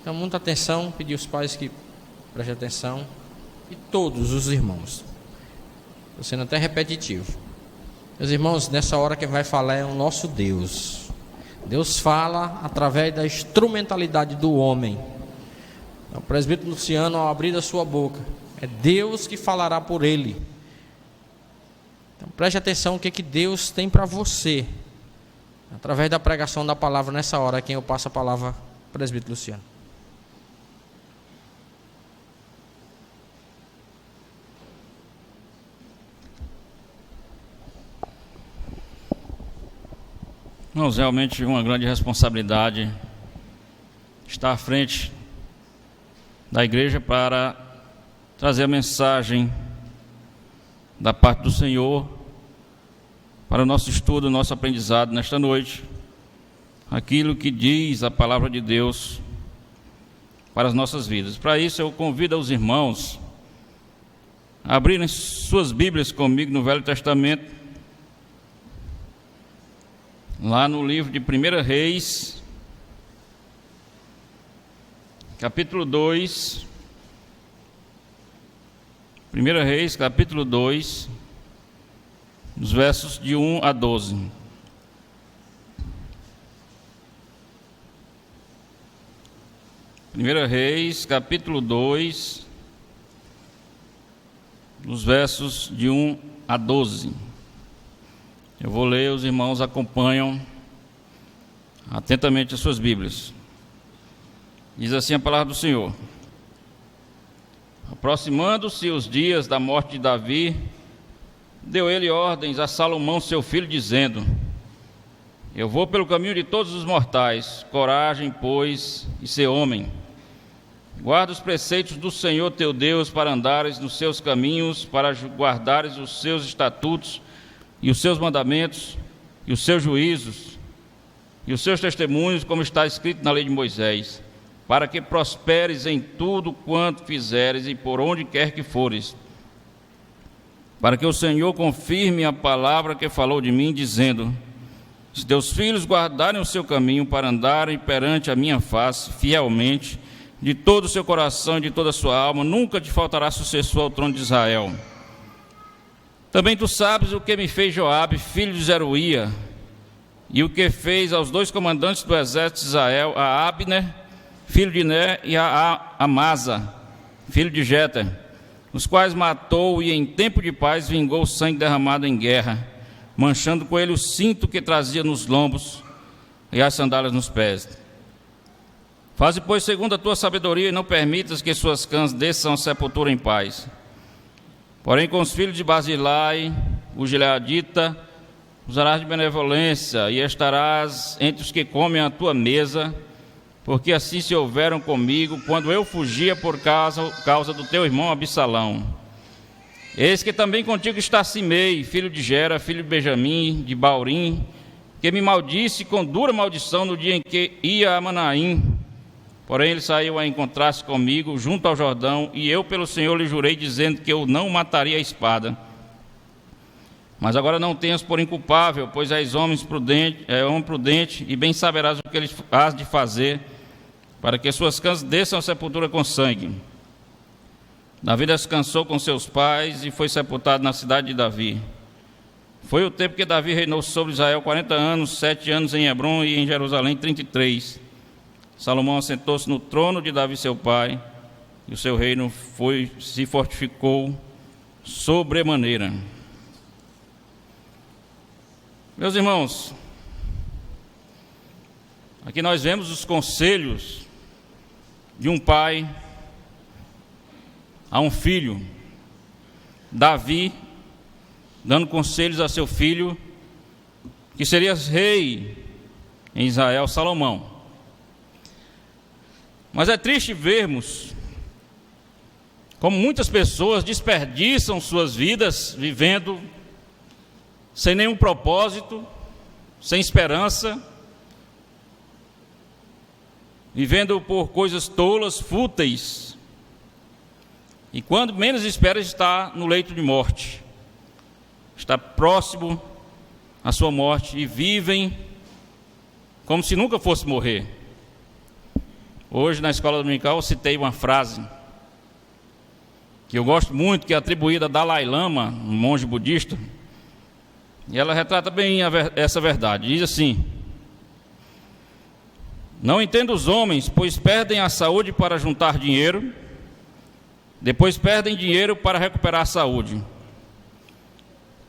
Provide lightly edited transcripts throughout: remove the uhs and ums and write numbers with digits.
Então, muita atenção, pedir aos pais que prestem atenção, e todos os irmãos. Estou sendo até repetitivo. Meus irmãos, nessa hora quem vai falar é o nosso Deus. Deus fala através da instrumentalidade do homem. Então, o presbítero Luciano, ao abrir a sua boca, é Deus que falará por ele. Então, preste atenção o que Deus tem para você, através da pregação da palavra nessa hora, quem eu passo a palavra, presbítero Luciano. Irmãos, realmente uma grande responsabilidade estar à frente da igreja para trazer a mensagem da parte do Senhor para o nosso estudo, o nosso aprendizado nesta noite, aquilo que diz a palavra de Deus para as nossas vidas. Para isso eu convido os irmãos a abrirem suas Bíblias comigo no Velho Testamento, lá no livro de 1 Reis, capítulo 2, 1 Reis, capítulo 2, nos versos de 1 a 12. Primeira Reis, capítulo 2, nos versos de 1 a 12. Eu vou ler, os irmãos acompanham atentamente as suas Bíblias. Diz assim a palavra do Senhor: aproximando-se os dias da morte de Davi, deu ele ordens a Salomão seu filho, dizendo: eu vou pelo caminho de todos os mortais. Coragem, pois, e ser homem. Guarda os preceitos do Senhor teu Deus, para andares nos seus caminhos, para guardares os seus estatutos e os seus mandamentos, e os seus juízos, e os seus testemunhos, como está escrito na lei de Moisés, para que prosperes em tudo quanto fizeres e por onde quer que fores, para que o Senhor confirme a palavra que falou de mim, dizendo: se teus filhos guardarem o seu caminho para andarem perante a minha face fielmente, de todo o seu coração e de toda a sua alma, nunca te faltará sucessor ao trono de Israel. Também tu sabes o que me fez Joabe, filho de Zeruía, e o que fez aos dois comandantes do exército de Israel, a Abner, filho de Ner, e a Amasa, filho de Jeter, os quais matou e em tempo de paz vingou o sangue derramado em guerra, manchando com ele o cinto que trazia nos lombos e as sandálias nos pés. Faze, pois, segundo a tua sabedoria, e não permitas que suas cãs desçam à sepultura em paz. Porém, com os filhos de Barzilai, o gileadita, usarás de benevolência, e estarás entre os que comem a tua mesa, porque assim se houveram comigo, quando eu fugia por causa do teu irmão Absalão. Eis que também contigo está Simei, filho de Gera, filho de Benjamim, de Baurim, que me maldisse com dura maldição no dia em que ia a Manaim. Porém ele saiu a encontrar-se comigo junto ao Jordão, e eu pelo Senhor lhe jurei, dizendo que eu não mataria a espada. Mas agora não tenhas por inculpável, pois és homem prudente, e bem saberás o que ele hás de fazer, para que suas cãs desçam à sepultura com sangue. Davi descansou com seus pais e foi sepultado na cidade de Davi. Foi o tempo que Davi reinou sobre Israel 40 anos, 7 anos em Hebrom e em Jerusalém 33. Salomão assentou-se no trono de Davi seu pai, e o seu reino se fortificou sobremaneira. Meus irmãos, aqui nós vemos os conselhos de um pai a um filho. Davi dando conselhos a seu filho, que seria rei em Israel, Salomão. Mas é triste vermos como muitas pessoas desperdiçam suas vidas vivendo sem nenhum propósito, sem esperança, vivendo por coisas tolas, fúteis, e quando menos espera está no leito de morte, está próximo à sua morte, e vivem como se nunca fosse morrer. Hoje, na escola dominical, eu citei uma frase que eu gosto muito, que é atribuída a Dalai Lama, um monge budista, e ela retrata bem essa verdade. Diz assim: não entendo os homens, pois perdem a saúde para juntar dinheiro, depois perdem dinheiro para recuperar a saúde,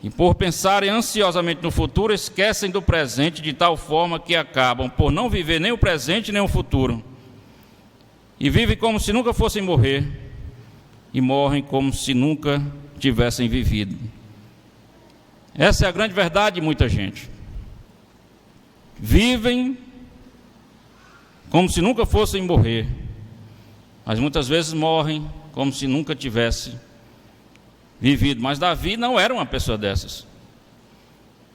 e por pensarem ansiosamente no futuro, esquecem do presente de tal forma que acabam por não viver nem o presente nem o futuro, e vivem como se nunca fossem morrer, e morrem como se nunca tivessem vivido. Essa é a grande verdade de muita gente. Vivem como se nunca fossem morrer, mas muitas vezes morrem como se nunca tivessem vivido. Mas Davi não era uma pessoa dessas.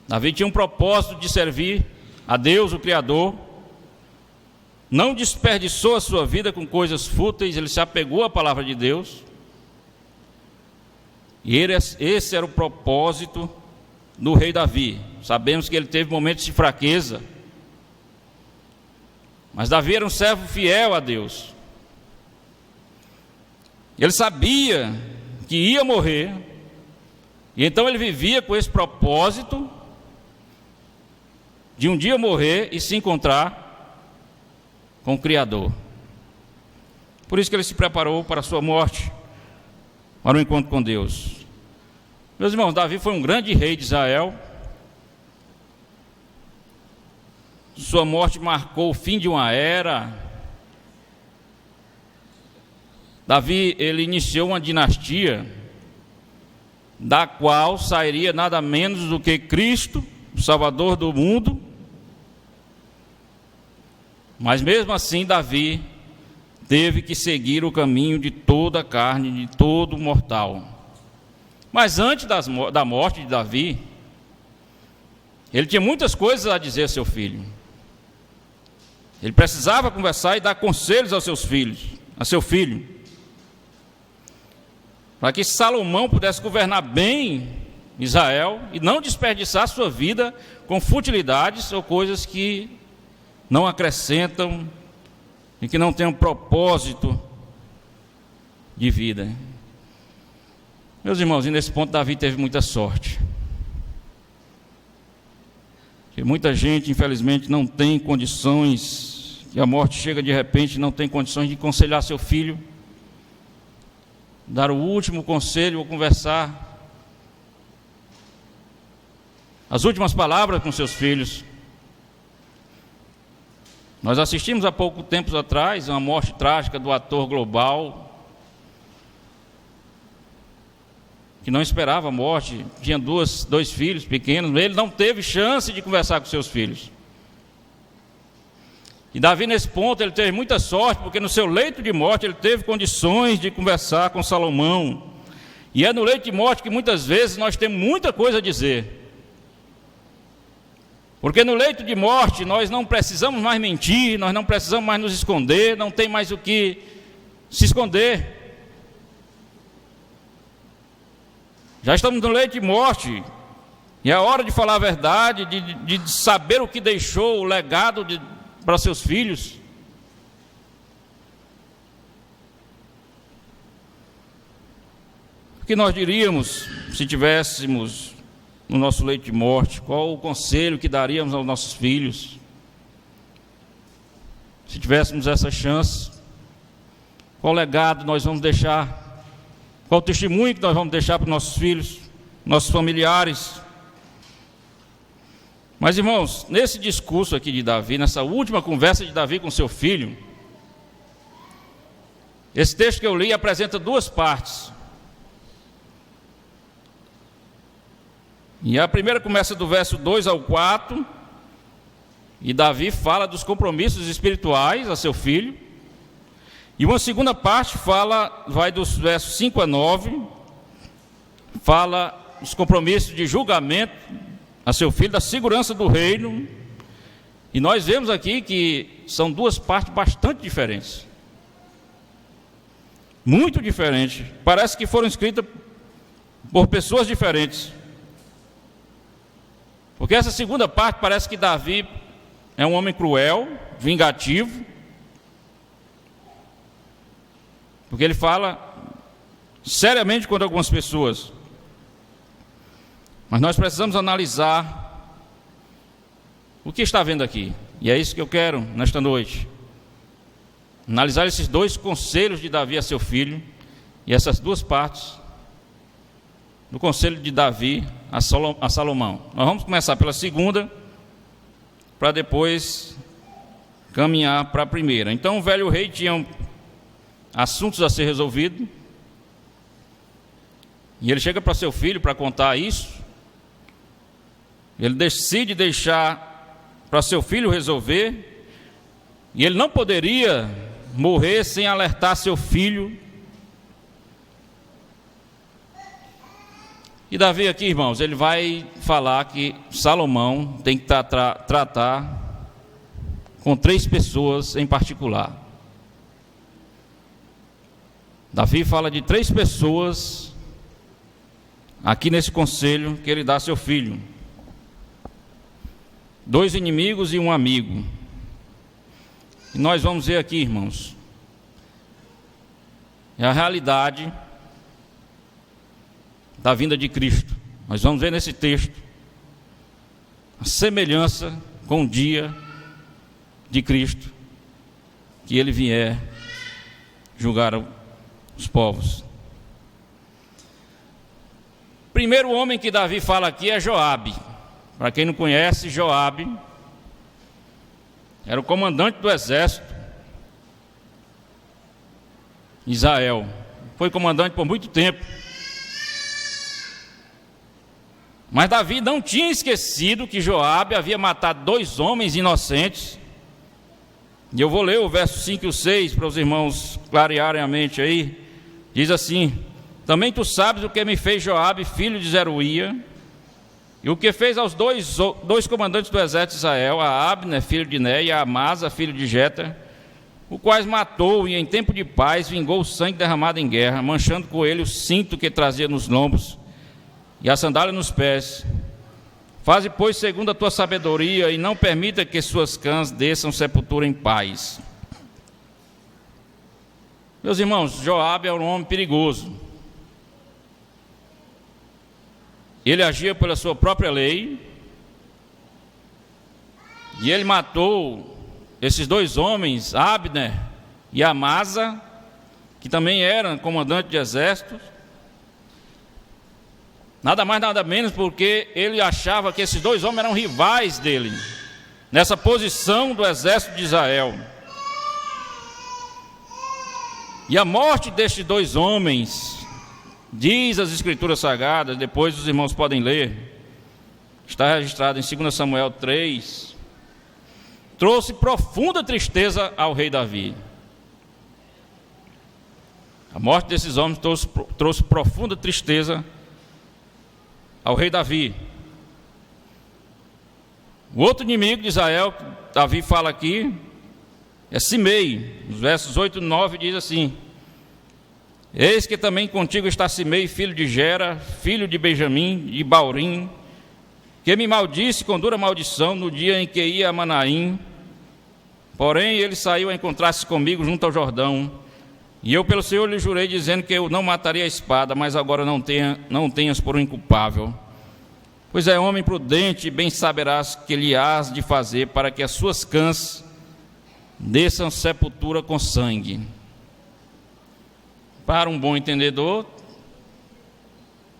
Davi tinha um propósito de servir a Deus, o Criador. Não desperdiçou a sua vida com coisas fúteis, ele se apegou à palavra de Deus. E esse era o propósito do rei Davi. Sabemos que ele teve momentos de fraqueza, mas Davi era um servo fiel a Deus. Ele sabia que ia morrer, e então ele vivia com esse propósito de um dia morrer e se encontrar com o Criador. Por isso que ele se preparou para a sua morte, para o encontro com Deus. Meus irmãos, Davi foi um grande rei de Israel. Sua morte marcou o fim de uma era. Davi, ele iniciou uma dinastia da qual sairia nada menos do que Cristo, o Salvador do mundo. Mas mesmo assim, Davi teve que seguir o caminho de toda a carne, de todo mortal. Mas antes da morte de Davi, ele tinha muitas coisas a dizer a seu filho. Ele precisava conversar e dar conselhos aos seus filhos, a seu filho, para que Salomão pudesse governar bem Israel e não desperdiçar sua vida com futilidades ou coisas que não acrescentam e que não têm um propósito de vida. Meus irmãos, e nesse ponto Davi teve muita sorte. Porque muita gente, infelizmente, não tem condições, e a morte chega de repente, não tem condições de aconselhar seu filho, dar o último conselho ou conversar as últimas palavras com seus filhos. Nós assistimos há pouco tempo atrás uma morte trágica do ator global, que não esperava a morte, tinha dois filhos pequenos, ele não teve chance de conversar com seus filhos. E Davi, nesse ponto, ele teve muita sorte, porque no seu leito de morte ele teve condições de conversar com Salomão. E é no leito de morte que muitas vezes nós temos muita coisa a dizer. Porque no leito de morte nós não precisamos mais mentir, nós não precisamos mais nos esconder, não tem mais o que se esconder. Já estamos no leito de morte, e é hora de falar a verdade, de saber o que deixou, o legado para seus filhos. O que nós diríamos se tivéssemos no nosso leito de morte? Qual o conselho que daríamos aos nossos filhos? Se tivéssemos essa chance, qual legado nós vamos deixar? Qual o testemunho que nós vamos deixar para os nossos filhos, nossos familiares? Mas, irmãos, nesse discurso aqui de Davi, nessa última conversa de Davi com seu filho, esse texto que eu li apresenta duas partes. E a primeira começa do verso 2 ao 4, e Davi fala dos compromissos espirituais a seu filho. E uma segunda parte vai dos versos 5 a 9, fala dos compromissos de julgamento a seu filho, da segurança do reino. E nós vemos aqui que são duas partes bastante diferentes. Muito diferentes. Parece que foram escritas por pessoas diferentes. Porque essa segunda parte parece que Davi é um homem cruel, vingativo, porque ele fala seriamente contra algumas pessoas. Mas nós precisamos analisar o que está vendo aqui, e é isso que eu quero nesta noite. Analisar esses dois conselhos de Davi a seu filho, e essas duas partes do conselho de Davi a Salomão. Nós vamos começar pela segunda, para depois caminhar para a primeira. Então o velho rei tinha assuntos a ser resolvidos, e ele chega para seu filho para contar isso. Ele decide deixar para seu filho resolver, e ele não poderia morrer sem alertar seu filho. E Davi aqui, irmãos, ele vai falar que Salomão tem que tratar com 3 pessoas em particular. Davi fala de 3 pessoas aqui nesse conselho que ele dá a seu filho: 2 inimigos e 1 amigo. E nós vamos ver aqui, irmãos, é a realidade da vinda de Cristo. Nós vamos ver nesse texto a semelhança com o dia de Cristo, que ele vier julgar os povos. Primeiro homem que Davi fala aqui é Joabe. Para quem não conhece, Joabe era o comandante do exército de Israel. Foi comandante por muito tempo. Mas Davi não tinha esquecido que Joabe havia matado 2 homens inocentes. E eu vou ler o verso 5 e o 6 para os irmãos clarearem a mente aí. Diz assim: também tu sabes o que me fez Joabe, filho de Zeruia, e o que fez aos dois comandantes do exército de Israel, a Abner, filho de Né, e a Amasa, filho de Jeter, o quais matou, e em tempo de paz vingou o sangue derramado em guerra, manchando com ele o cinto que trazia nos lombos e a sandália nos pés. Faze, pois, segundo a tua sabedoria, e não permita que suas cãs desçam sepultura em paz. Meus irmãos, Joabe era um homem perigoso. Ele agia pela sua própria lei, e ele matou esses 2 homens, Abner e Amasa, que também eram comandantes de exércitos. Nada mais, nada menos, porque ele achava que esses 2 homens eram rivais dele, nessa posição do exército de Israel. E a morte destes 2 homens, diz as Escrituras Sagradas, depois os irmãos podem ler, está registrado em 2 Samuel 3, trouxe profunda tristeza ao rei Davi. A morte desses homens trouxe profunda tristeza ao rei Davi. O outro inimigo de Israel, que Davi fala aqui, é Simei. Nos versos 8 e 9 diz assim: eis que também contigo está Simei, filho de Gera, filho de Benjamim, de Baurim, que me maldisse com dura maldição no dia em que ia a Manaim. Porém ele saiu a encontrar-se comigo junto ao Jordão, e eu pelo Senhor lhe jurei, dizendo que eu não mataria a espada, mas agora não tenhas por um inculpável. Pois é homem prudente, e bem saberás que lhe hás de fazer para que as suas cãs desçam sepultura com sangue. Para um bom entendedor,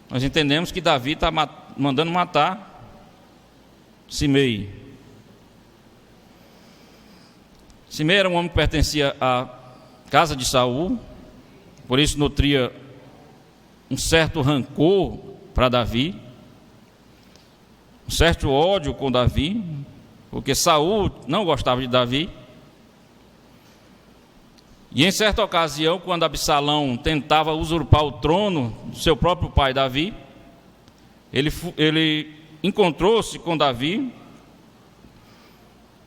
nós entendemos que Davi está mandando matar Simei. Simei era um homem que pertencia à casa de Saul, por isso nutria um certo rancor para Davi, um certo ódio com Davi, porque Saul não gostava de Davi. E em certa ocasião, quando Absalão tentava usurpar o trono do seu próprio pai Davi, ele encontrou-se com Davi,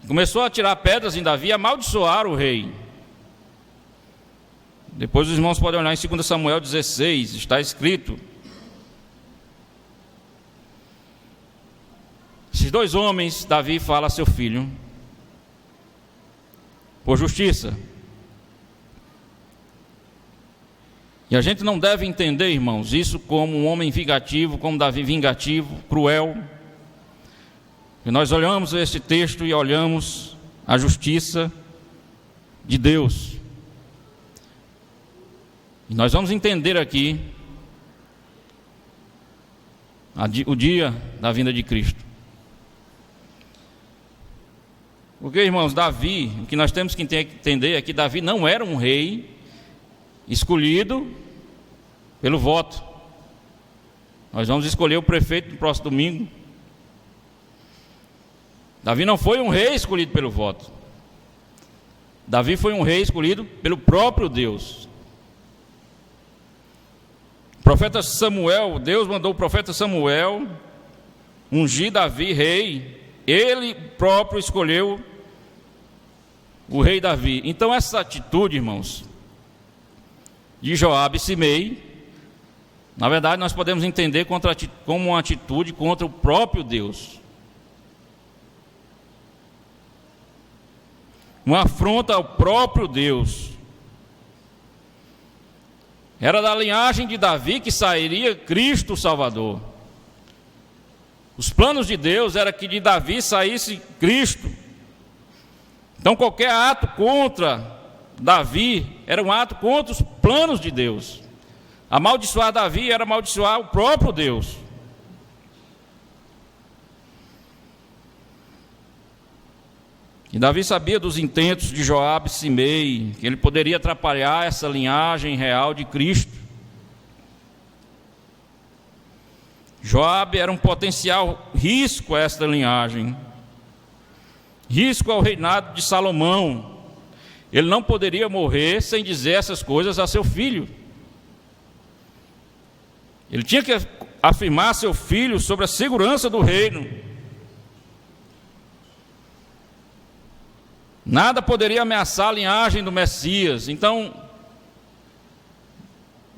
começou a tirar pedras em Davi e amaldiçoar o rei. Depois os irmãos podem olhar em 2 Samuel 16, está escrito: esses 2 homens, Davi fala a seu filho, por justiça, E a gente não deve entender, irmãos, isso como um homem vingativo, como Davi vingativo, cruel. E nós olhamos esse texto e olhamos a justiça de Deus. E nós vamos entender aqui o dia da vinda de Cristo. Porque, irmãos, Davi, o que nós temos que entender é que Davi não era um rei escolhido pelo voto. Nós vamos escolher o prefeito no próximo domingo. Davi não foi um rei escolhido pelo voto. Davi foi um rei escolhido pelo próprio Deus. O profeta Samuel, Deus mandou o profeta Samuel ungir Davi rei. Ele próprio escolheu o rei Davi. Então essa atitude, irmãos, de Joabe e Simei, na verdade nós podemos entender como uma atitude contra o próprio Deus. Uma afronta ao próprio Deus. Era da linhagem de Davi que sairia Cristo o Salvador. Os planos de Deus era que de Davi saísse Cristo. Então qualquer ato contra Davi era um ato contra os planos de Deus. Amaldiçoar Davi era amaldiçoar o próprio Deus. E Davi sabia dos intentos de Joabe e Simei, que ele poderia atrapalhar essa linhagem real de Cristo. Joabe era um potencial risco a esta linhagem, risco ao reinado de Salomão. Ele não poderia morrer sem dizer essas coisas a seu filho. Ele tinha que afirmar a seu filho sobre a segurança do reino. Nada poderia ameaçar a linhagem do Messias. Então,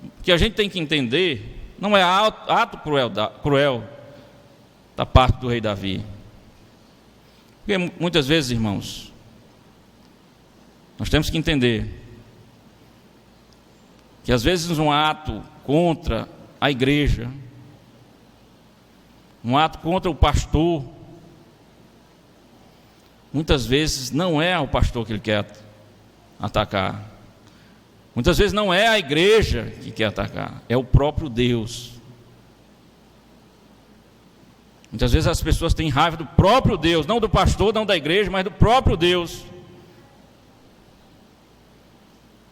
o que a gente tem que entender não é ato cruel da parte do rei Davi. Porque muitas vezes, irmãos, nós temos que entender que às vezes um ato contra a igreja, um ato contra o pastor, muitas vezes não é o pastor que ele quer atacar. Muitas vezes não é a igreja que quer atacar, é o próprio Deus. Muitas vezes as pessoas têm raiva do próprio Deus, não do pastor, não da igreja, mas do próprio Deus.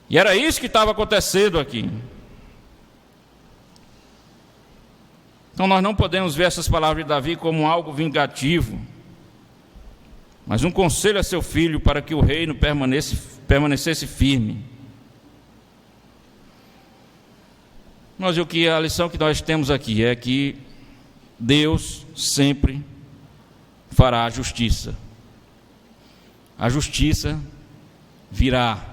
E era isso que estava acontecendo aqui. Então nós não podemos ver essas palavras de Davi como algo vingativo, mas um conselho a seu filho para que o reino permanecesse firme. Mas a lição que nós temos aqui é que Deus sempre fará a justiça. A justiça virá.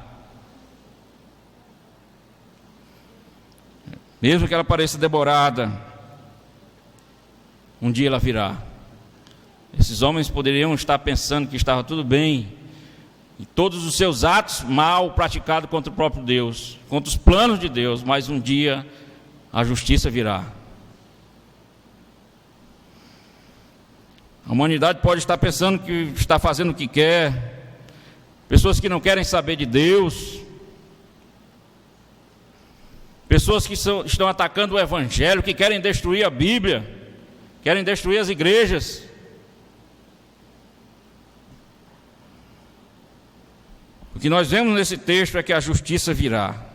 Mesmo que ela pareça demorada, um dia ela virá. Esses homens poderiam estar pensando que estava tudo bem, e todos os seus atos mal praticados contra o próprio Deus, contra os planos de Deus, mas um dia a justiça virá. A humanidade pode estar pensando que está fazendo o que quer, pessoas que não querem saber de Deus, pessoas que estão atacando o Evangelho, que querem destruir a Bíblia, querem destruir as igrejas. O que nós vemos nesse texto é que a justiça virá.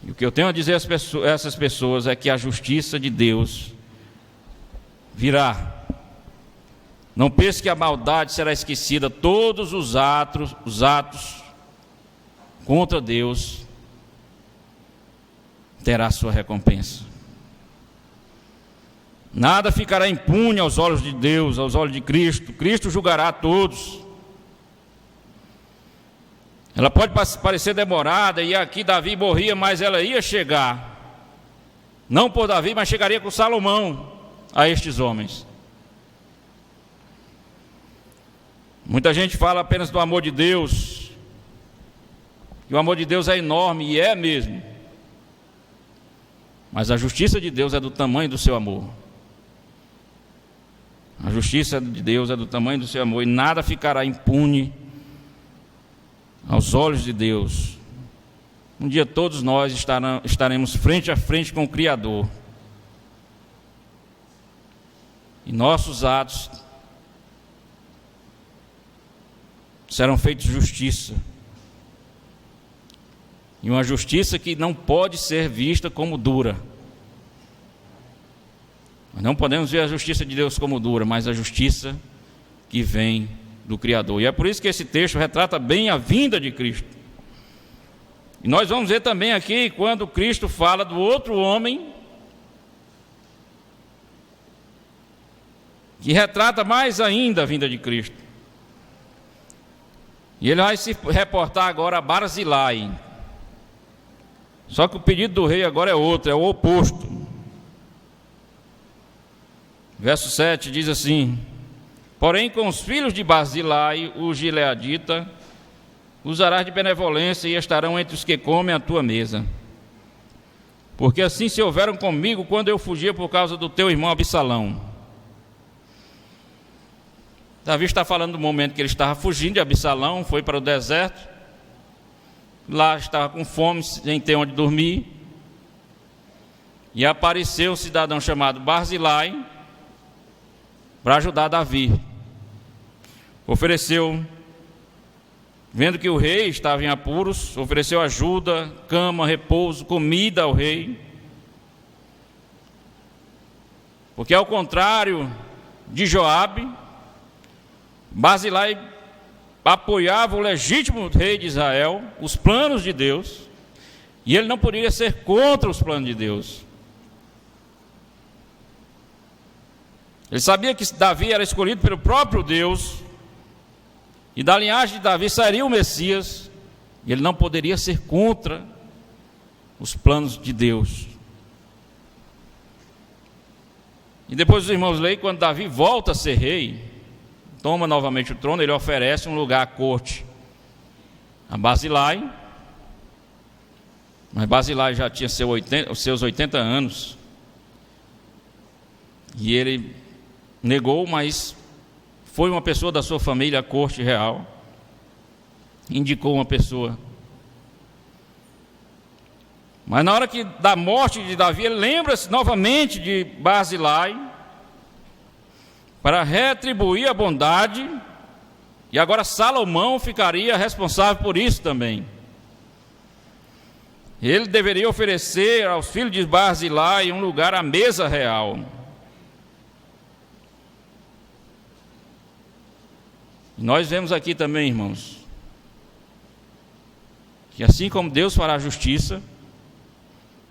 E o que eu tenho a dizer a essas pessoas é que a justiça de Deus virá. Não pense que a maldade será esquecida. Todos os atos contra Deus terá sua recompensa. Nada ficará impune aos olhos de Deus, aos olhos de Cristo. Cristo julgará a todos. Ela pode parecer demorada, e aqui Davi morria, mas ela ia chegar. Não por Davi, mas chegaria com Salomão a estes homens. Muita gente fala apenas do amor de Deus, E o amor de Deus é enorme, e é mesmo. Mas a justiça de Deus é do tamanho do seu amor. A justiça de Deus é do tamanho do seu amor, e nada ficará impune aos olhos de Deus. Um dia todos nós estaremos frente a frente com o Criador. E nossos atos serão feitos justiça. E uma justiça que não pode ser vista como dura. Nós não podemos ver a justiça de Deus como dura, mas a justiça que vem do Criador. E é por isso que esse texto retrata bem a vinda de Cristo. E nós vamos ver também aqui, quando Cristo fala do outro homem, que retrata mais ainda a vinda de Cristo. E ele vai se reportar agora a Barzilai. Só que o pedido do rei agora é outro, é o oposto. Verso 7 diz assim: porém com os filhos de Barzilai, o gileadita, usarás de benevolência e estarão entre os que comem a tua mesa. Porque assim se houveram comigo quando eu fugia por causa do teu irmão Absalão. Davi está falando do momento que ele estava fugindo de Absalão, foi para o deserto. Lá estava com fome, sem ter onde dormir. E apareceu um cidadão chamado Barzilai para ajudar Davi. Ofereceu, vendo que o rei estava em apuros, ofereceu ajuda, cama, repouso, comida ao rei. Porque ao contrário de Joabe, Barzilai apoiava o legítimo rei de Israel, os planos de Deus, e ele não poderia ser contra os planos de Deus. Ele sabia que Davi era escolhido pelo próprio Deus, e da linhagem de Davi sairia o Messias, e ele não poderia ser contra os planos de Deus. E depois os irmãos leem, quando Davi volta a ser rei, toma novamente o trono, ele oferece um lugar à corte a Barzilai, mas Barzilai já tinha os seus 80 anos, e ele negou, mas foi uma pessoa da sua família à corte real, indicou uma pessoa. Mas na hora da morte de Davi, ele lembra-se novamente de Barzilai, para retribuir a bondade, e agora Salomão ficaria responsável por isso também. Ele deveria oferecer aos filhos de Barzilai um lugar à mesa real. E nós vemos aqui também, irmãos, que assim como Deus fará justiça,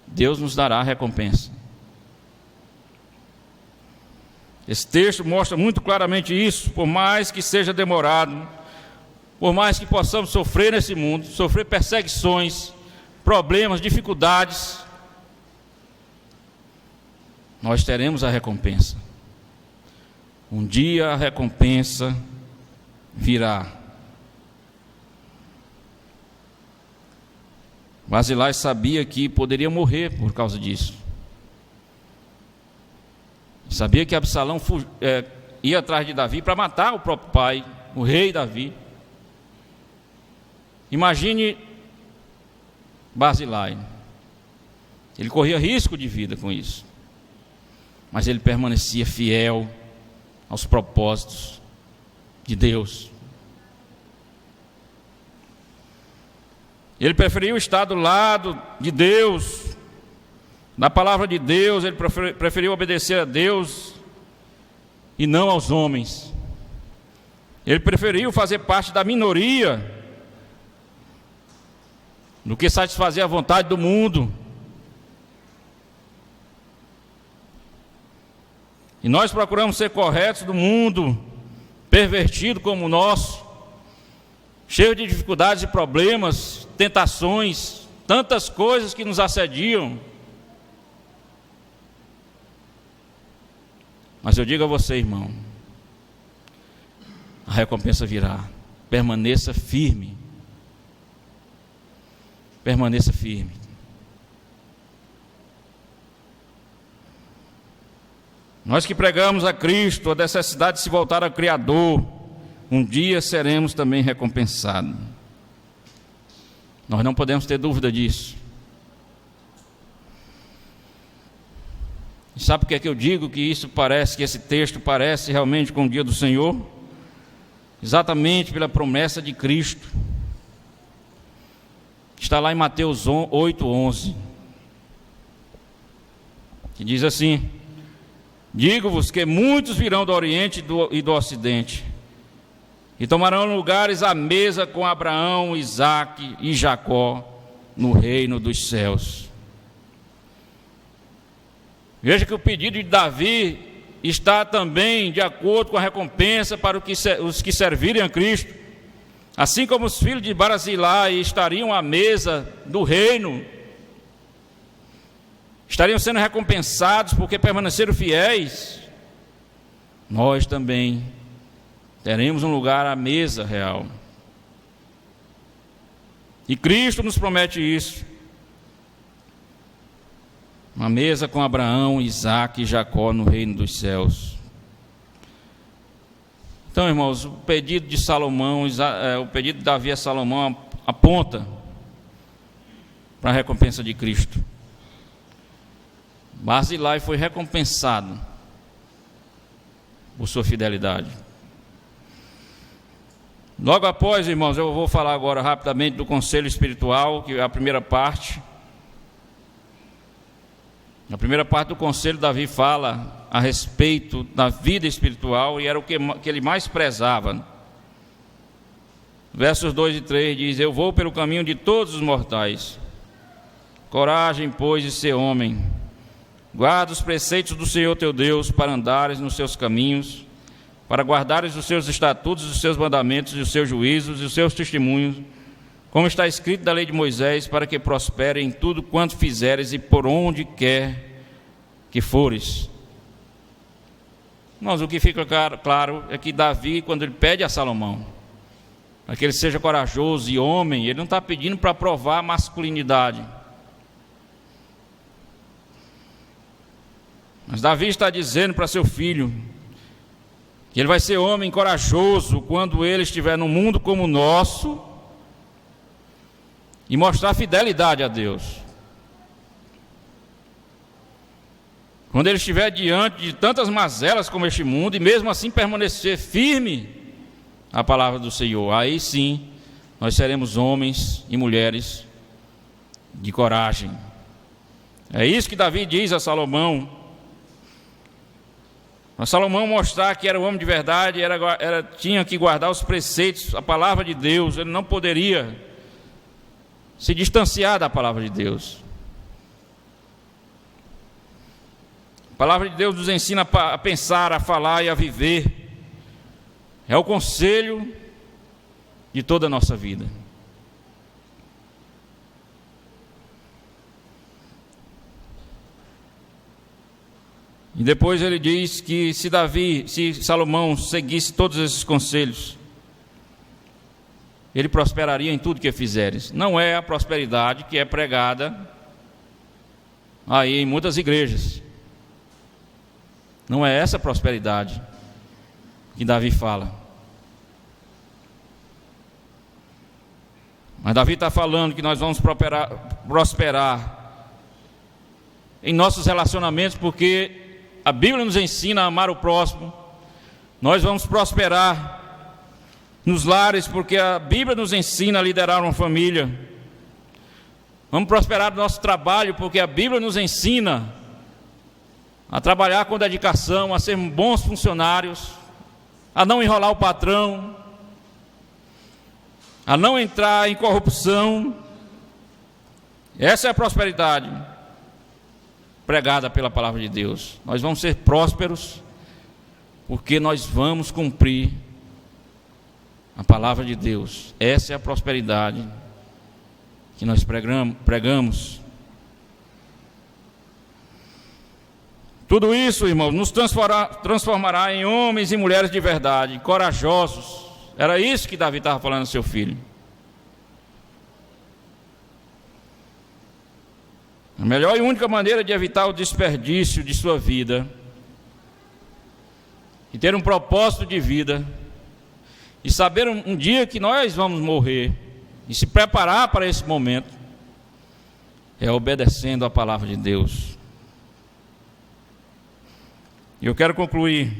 Deus nos dará a recompensa. Esse texto mostra muito claramente isso. Por mais que seja demorado, por mais que possamos sofrer nesse mundo, sofrer perseguições, problemas, dificuldades, nós teremos a recompensa. Um dia a recompensa virá. Barzilai sabia que poderia morrer por causa disso. Sabia que Absalão ia atrás de Davi para matar o próprio pai, o rei Davi. Imagine Barzilai. Ele corria risco de vida com isso, mas ele permanecia fiel aos propósitos de Deus. Ele preferiu estar do lado de Deus, na palavra de Deus. Ele preferiu obedecer a Deus e não aos homens. Ele preferiu fazer parte da minoria do que satisfazer a vontade do mundo. E nós procuramos ser corretos do mundo pervertido como o nosso, cheio de dificuldades e problemas, tentações, tantas coisas que nos assediam. Mas eu digo a você, irmão, a recompensa virá. Permaneça firme. permaneça firme. Nós que pregamos a Cristo, a necessidade de se voltar ao Criador, um dia seremos também recompensados. Nós não podemos ter dúvida disso. E sabe por que é que eu digo que isso parece, que esse texto parece realmente com o dia do Senhor? Exatamente pela promessa de Cristo. Está lá em Mateus 8:11, que diz assim: digo-vos que muitos virão do Oriente e do Ocidente, e tomarão lugares à mesa com Abraão, Isaque e Jacó no reino dos céus. Veja que o pedido de Davi está também de acordo com a recompensa para os que servirem a Cristo. Assim como os filhos de Barzilai estariam à mesa do reino, estariam sendo recompensados porque permaneceram fiéis, nós também teremos um lugar à mesa real. E Cristo nos promete isso. Uma mesa com Abraão, Isaque e Jacó no reino dos céus. Então, irmãos, o pedido de Salomão, o pedido de Davi a Salomão aponta para a recompensa de Cristo. Barzilai foi recompensado por sua fidelidade. Logo após, irmãos, eu vou falar agora rapidamente do conselho espiritual, que é a primeira parte. Na primeira parte do conselho, Davi fala a respeito da vida espiritual, e era o que ele mais prezava. Versos 2 e 3 diz: eu vou pelo caminho de todos os mortais. Coragem, pois, de ser homem. Guarda os preceitos do Senhor teu Deus, para andares nos seus caminhos, para guardares os seus estatutos, os seus mandamentos, e os seus juízos, e os seus testemunhos, como está escrito da lei de Moisés, para que prospere em tudo quanto fizeres e por onde quer que fores. Mas o que fica claro é que Davi, quando ele pede a Salomão para que ele seja corajoso e homem, ele não está pedindo para provar a masculinidade. Mas Davi está dizendo para seu filho que ele vai ser homem corajoso quando ele estiver num mundo como o nosso e mostrar fidelidade a Deus. Quando ele estiver diante de tantas mazelas como este mundo, e mesmo assim permanecer firme à palavra do Senhor, aí sim nós seremos homens e mulheres de coragem. É isso que Davi diz a Salomão. Para Salomão mostrar que era um homem de verdade, tinha que guardar os preceitos, a palavra de Deus. Ele não poderia se distanciar da palavra de Deus. A palavra de Deus nos ensina a pensar, a falar e a viver. É o conselho de toda a nossa vida. E depois ele diz que se Salomão seguisse todos esses conselhos, ele prosperaria em tudo que fizeres. Não é a prosperidade que é pregada aí em muitas igrejas. Não é essa prosperidade que Davi fala. Mas Davi está falando que nós vamos prosperar em nossos relacionamentos, porque a Bíblia nos ensina a amar o próximo. Nós vamos prosperar nos lares, porque a Bíblia nos ensina a liderar uma família. Vamos prosperar no nosso trabalho, porque a Bíblia nos ensina a trabalhar com dedicação, a ser bons funcionários, a não enrolar o patrão, a não entrar em corrupção. Essa é a prosperidade pregada pela palavra de Deus. Nós vamos ser prósperos porque nós vamos cumprir a palavra de Deus. Essa é a prosperidade que nós pregamos. Tudo isso, irmãos, nos transformará em homens e mulheres de verdade, corajosos. Era isso que Davi estava falando ao seu filho. A melhor e única maneira de evitar o desperdício de sua vida e ter um propósito de vida e saber um dia que nós vamos morrer e se preparar para esse momento é obedecendo a palavra de Deus. E eu quero concluir,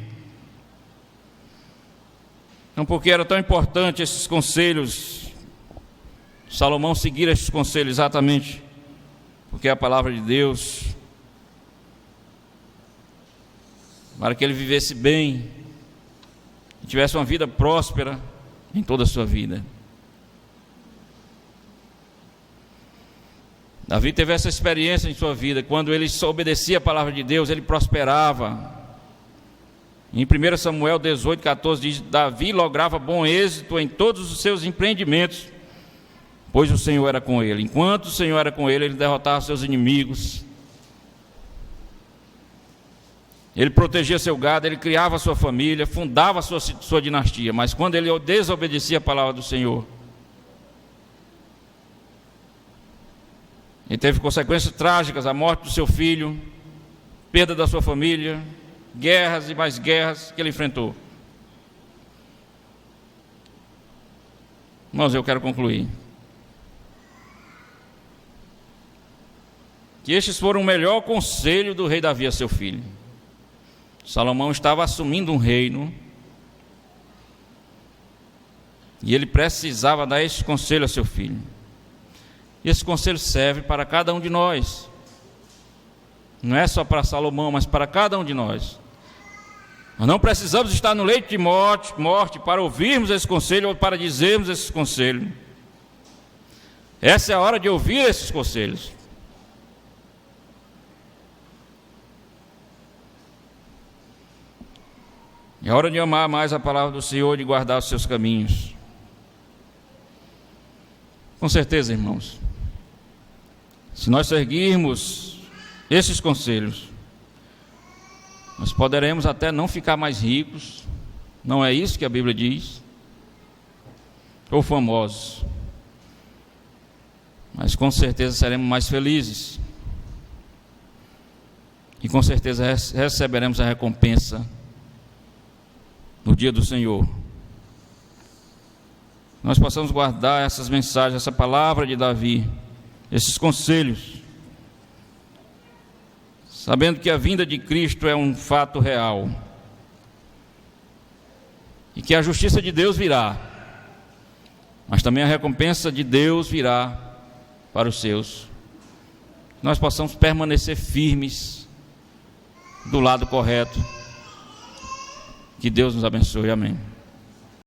não porque era tão importante esses conselhos, Salomão seguir esses conselhos exatamente porque é a palavra de Deus, para que ele vivesse bem e tivesse uma vida próspera em toda a sua vida. Davi teve essa experiência em sua vida, quando ele obedecia a palavra de Deus, ele prosperava. Em 1 Samuel 18:14 diz: Davi lograva bom êxito em todos os seus empreendimentos, pois o Senhor era com ele. Enquanto o Senhor era com ele, ele derrotava seus inimigos. Ele protegia seu gado, ele criava sua família, fundava sua dinastia. Mas quando ele desobedecia a palavra do Senhor, ele teve consequências trágicas: a morte do seu filho, perda da sua família, guerras e mais guerras que ele enfrentou. Irmãos, eu quero concluir que estes foram o melhor conselho do rei Davi a seu filho. Salomão estava assumindo um reino e ele precisava dar esse conselho a seu filho. E esse conselho serve para cada um de nós. Não é só para Salomão, mas para cada um de nós. Nós não precisamos estar no leito de morte para ouvirmos esse conselho ou para dizermos esse conselho. Essa é a hora de ouvir esses conselhos. É hora de amar mais a palavra do Senhor e de guardar os seus caminhos. Com certeza, irmãos, se nós seguirmos esses conselhos, nós poderemos até não ficar mais ricos, não é isso que a Bíblia diz, ou famosos, mas com certeza seremos mais felizes, e com certeza receberemos a recompensa no dia do Senhor. Nós possamos guardar essas mensagens, essa palavra de Davi, esses conselhos, sabendo que a vinda de Cristo é um fato real e que a justiça de Deus virá, mas também a recompensa de Deus virá para os seus. Nós possamos permanecer firmes do lado correto. Que Deus nos abençoe. Amém.